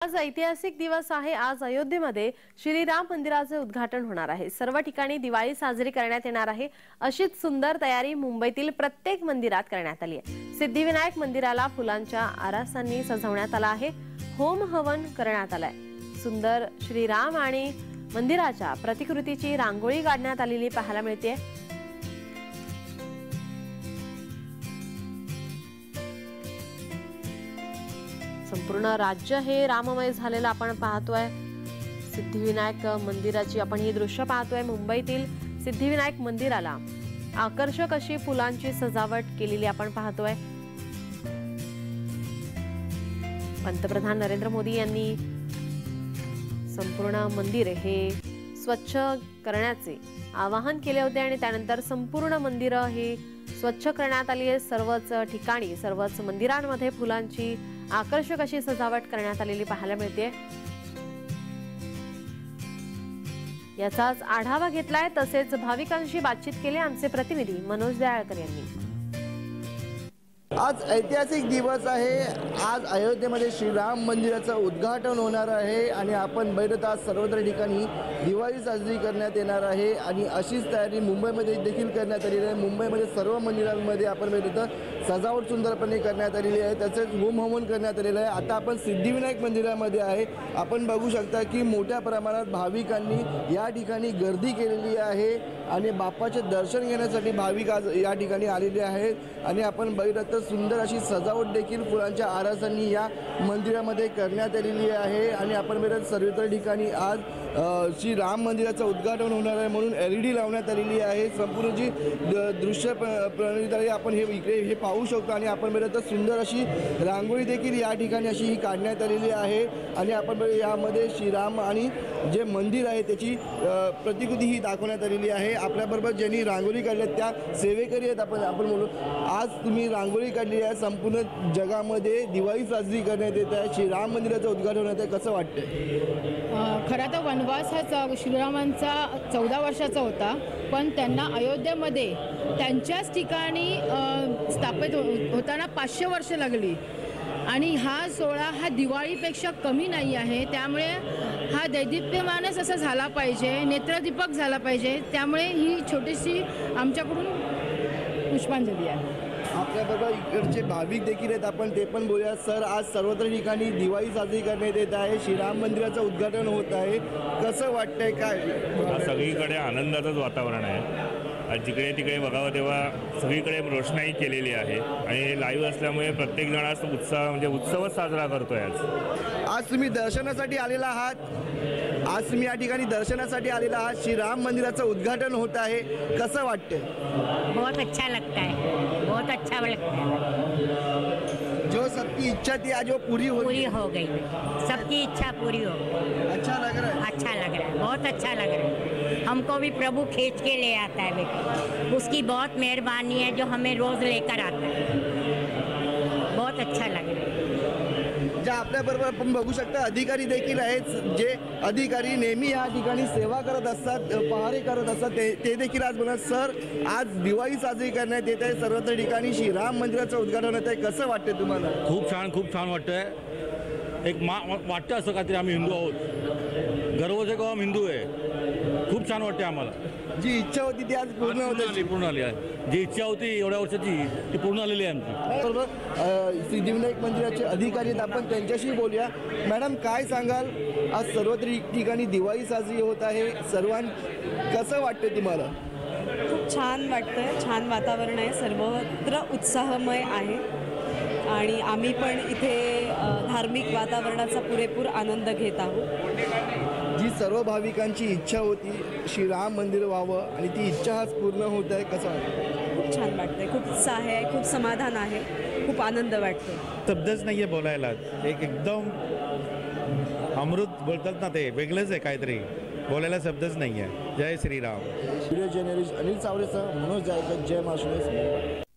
आज ऐतिहासिक दिवस आहे। आज अयोध्येमध्ये श्रीराम मंदिराचे उद्घाटन होणार आहे। सर्व ठिकाणी दिवाळी साजरी करण्यात येणार आहे। अशीच सुंदर तयारी मुंबईतील प्रत्येक मंदिरात करण्यात आली आहे। सिद्धिविनायक मंदिराला फुलांच्या आरासांनी सजवण्यात आला आहे। होम हवन करण्यात आलाय। सुंदर श्रीराम आणि मंदिराच्या प्रतिकृतीची रांगोळी काढण्यात आलेली पाहायला मिळते। संपूर्ण राज्य हे राममय झालेलं आपण पाहतोय। सिद्धिविनायक मंदिराची आपण ही दृश्य पाहतोय। मुंबईतील सिद्धिविनायक मंदिराला आकर्षक अशी फुलांची सजावट केलेली आपण पाहतोय। पंतप्रधान नरेंद्र मोदी यांनी संपूर्ण मंदिर हे स्वच्छ करण्याचे आवाहन केले होते आणि त्यानंतर संपूर्ण मंदिर हे स्वच्छ करण्यात आली आहे। सर्वच ठिकाणी सर्वच मंदिरांमध्ये फुलांची आकर्षक अशी सजावट करण्यात आलेली पाहायला मिळते। याचाच आढावा घेतलाय तसेच भाविकांशी बातचीत केली आमचे प्रतिनिधी मनोज दयाळकर यांनी। आज ऐतिहासिक दिवस आहे। आज अयोध्येमध्ये श्रीराम मंदिराचं उद्घाटन होणार आहे आणि आपण बघत आहात सर्वत्र ठिकाणी दिवाळी साजरी करण्यात येणार आहे आणि अशीच तयारी मुंबईमध्ये देखील करण्यात आलेली आहे। मुंबईमध्ये सर्व मंदिरांमध्ये आपण बघत सजावट सुंदरपणे करण्यात आलेली आहे। तसेच होम हवन करण्यात आलेलं आहे। आता आपण सिद्धिविनायक मंदिरामध्ये आहे। आपण बघू शकता की मोठ्या प्रमाणात भाविकांनी या ठिकाणी गर्दी केलेली आहे आणि बाप्पाचे दर्शन घेण्यासाठी भाविक आज या ठिकाणी आलेले आहेत आणि आपण बघत सुंदर अशी सजावट देखील फुलांच्या आरासांनी या मंदिरामध्ये करण्यात आलेली आहे आणि आपण बघत सर्वत्र ठिकाणी आज श्री राम मंदिराचं उद्घाटन होणार आहे म्हणून LED लावण्यात आलेली आहे। संपूर्ण जी दृश्य प्रणाली आपण हे इकडे हे पाहू शकतो आणि आपण बघत सुंदर अशी रांगोळी देखील या ठिकाणी अशी ही काढण्यात आलेली आहे आणि आपण यामध्ये श्रीराम आणि जे मंदिर आहे त्याची प्रतिकृती ही दाखवण्यात आलेली आहे। आपल्याबरोबर ज्यांनी रांगोळी काढली त्या सेवेकरी आहेत। आपण बोलू आज तुम्ही रांगोळी काढली आहे। संपूर्ण जगामध्ये दिवाळी साजरी करण्यात येत आहे। श्रीराम मंदिराचं उद्घाटन होत आहे, कसं वाटतंय? खरं तर वनवास हा श्रीरामांचा 14 वर्षाचा होता, पण त्यांना अयोध्येमध्ये त्यांच्याच ठिकाणी स्थापित होताना 500 वर्ष लागली आणि हा सोहळा हा दिवाळीपेक्षा कमी नाही आहे। त्यामुळे हा दैदिप्यमानच असा झाला पाहिजे, नेत्रदीपक झाला पाहिजे। त्यामुळे ही छोटीशी आमच्याकडून पुष्पांजली आहे। आपल्याबरोबर इकडचे भाविक देखील आहेत, आपण ते पण बोलूया। सर, आज सर्वत्र ठिकाणी दिवाळी साजरी करण्यात येत आहे। श्रीराम मंदिराचं उद्घाटन होत आहे, कसं वाटतंय? काय सगळीकडे आनंदाचंच वातावरण आहे। जिकडे तिकडे बघावं तेव्हा सगळीकडे रोषणाई केलेली आहे आणि लाईव्ह असल्यामुळे प्रत्येक जण आज उत्साह म्हणजे उत्सवच साजरा करतोय। आज तुम्ही दर्शनासाठी आलेला आहात। आज तुम्ही या ठिकाणी दर्शनासाठी आलेला आहात। श्रीराम मंदिराचं उद्घाटन होत आहे, कसं वाटतंय? बहुत अच्छा लगता है, बहुत अच्छा लगता है। जो सबकी इच्छा थी आज वो पूरी हो गई। सबकी इच्छा पूरी हो गई। अच्छा लग रहा है? अच्छा लग रहा है, बहुत अच्छा लग रहा है। हमको भी प्रभु खींच के ले आता है बेटा, उसकी बहुत मेहरबानी है जो हमें रोज लेकर आता है। बहुत अच्छा लग रहा है। ज्या आपल्याबरोबर आपण बघू शकता अधिकारी देखील आहेत, जे अधिकारी नेहमी या ठिकाणी सेवा करत असतात, पहारे करत असतात, ते देखील आज म्हणत सर आज दिवाळी साजरी करण्यात येत आहे। सर्वत्र ठिकाणी श्रीराम मंदिराचं उद्घाटन होत आहे, कसं वाटतं तुम्हाला? खूप छान वाटतंय। एक वाटतं असं काहीतरी आम्ही हिंदू आहोत, गर्व आहे का हिंदू आहे। खूप छान वाटते आम्हाला। जी इच्छा होती ती आज पूर्ण होते, पूर्ण आली आहे। जी इच्छा होती एवढ्या वर्षाची ती पूर्ण आलेली आहे आमची। बरोबर सिद्धिविनायक मंदिराचे अधिकारी आहेत, आपण त्यांच्याशी बोलूया। मॅडम, काय सांगाल? आज सर्वत्र ठिकाणी दिवाळी साजरी होत आहे, कसं वाटतं तुम्हाला? खूप छान वाटतंय, छान वातावरण आहे, सर्वत्र उत्साहमय आहे आणि आम्ही पण इथे धार्मिक वातावरणाचा पुरेपूर आनंद घेत आहोत। जी सर्व भाविकांची इच्छा होती श्रीराम मंदिर व्हावं आणि ती इच्छा आज पूर्ण होत आहे, कसं वाटतं? खूप छान वाटतंय, खूप उत्साह आहे, खूप समाधान आहे, खूप आनंद वाटतो। शब्दच नाही आहे बोलायला। एकदम अमृत बोलतात ना, ते वेगळंच आहे काहीतरी, बोलायला शब्दच नाही आहे। जय श्रीराम। व्हिडिओ जर्नलिस्ट अनिल सावरेसह मनोज जायकर, जय महाराष्ट्र।